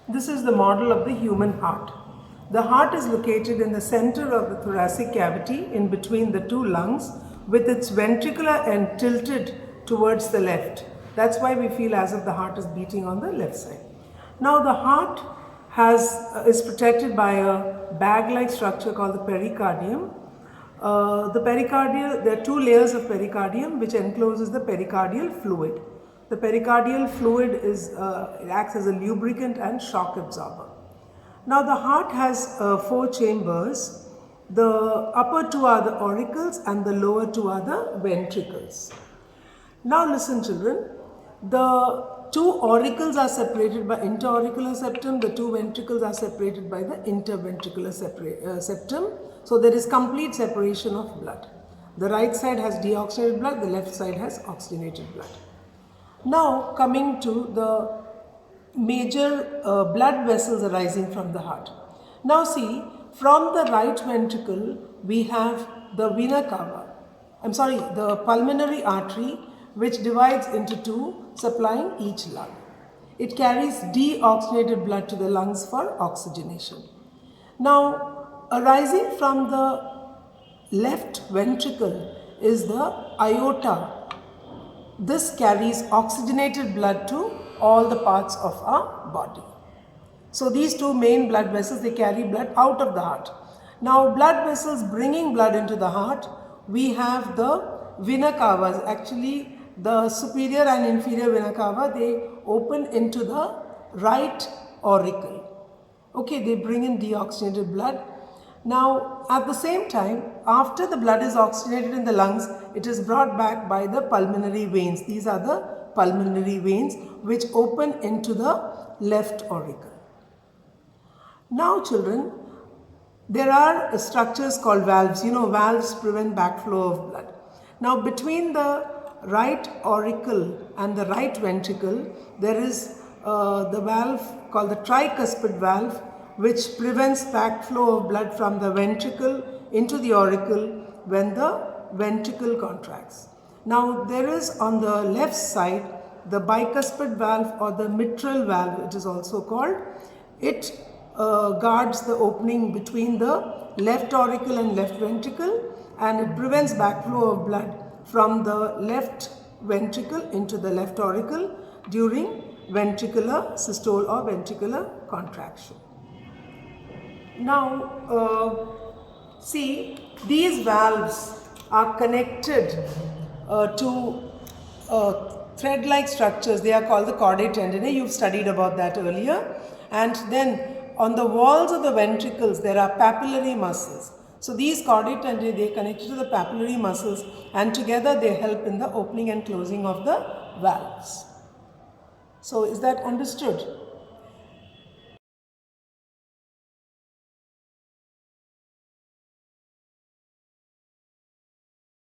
This is the model of the human heart. The heart is located in the center of the thoracic cavity in between the two lungs, with its ventricular end tilted towards the left. That's why we feel as if the heart is beating on the left side. Now the heart is protected by a bag-like structure called the pericardium. There are two layers of pericardium which encloses the pericardial fluid. The pericardial fluid it acts as a lubricant and shock absorber. Now the heart has four chambers. The upper two are the auricles and the lower two are the ventricles. Now listen children, the two auricles are separated by interauricular septum, the two ventricles are separated by the interventricular septum. So there is complete separation of blood. The right side has deoxygenated blood, the left side has oxygenated blood. Now coming to the major blood vessels arising from the heart. Now see, from the right ventricle we have the the pulmonary artery, which divides into two, supplying each lung. It carries deoxygenated blood to the lungs for oxygenation. Now, arising from the left ventricle is the aorta. This carries oxygenated blood to all the parts of our body. So these two main blood vessels, they carry blood out of the heart. Now blood vessels bringing blood into the heart, we have the vena cavas. Actually the superior and inferior vena cava, they open into the right auricle. Okay, they bring in deoxygenated blood. Now at the same time, after the blood is oxygenated in the lungs, it is brought back by the pulmonary veins. These are the pulmonary veins which open into the left auricle. Now children, there are structures called valves. You know, valves prevent backflow of blood. Now between the right auricle and the right ventricle, there is the valve called the tricuspid valve, which prevents backflow of blood from the ventricle into the auricle when the ventricle contracts. Now there is on the left side the bicuspid valve, or the mitral valve it is also called. It guards the opening between the left auricle and left ventricle, and it prevents backflow of blood from the left ventricle into the left auricle during ventricular systole or ventricular contraction. Now see, these valves are connected to thread-like structures. They are called the chordae tendineae. You've studied about that earlier. And then on the walls of the ventricles there are papillary muscles. So these chordae tendineae, they are connected to the papillary muscles, and together they help in the opening and closing of the valves. So is that understood?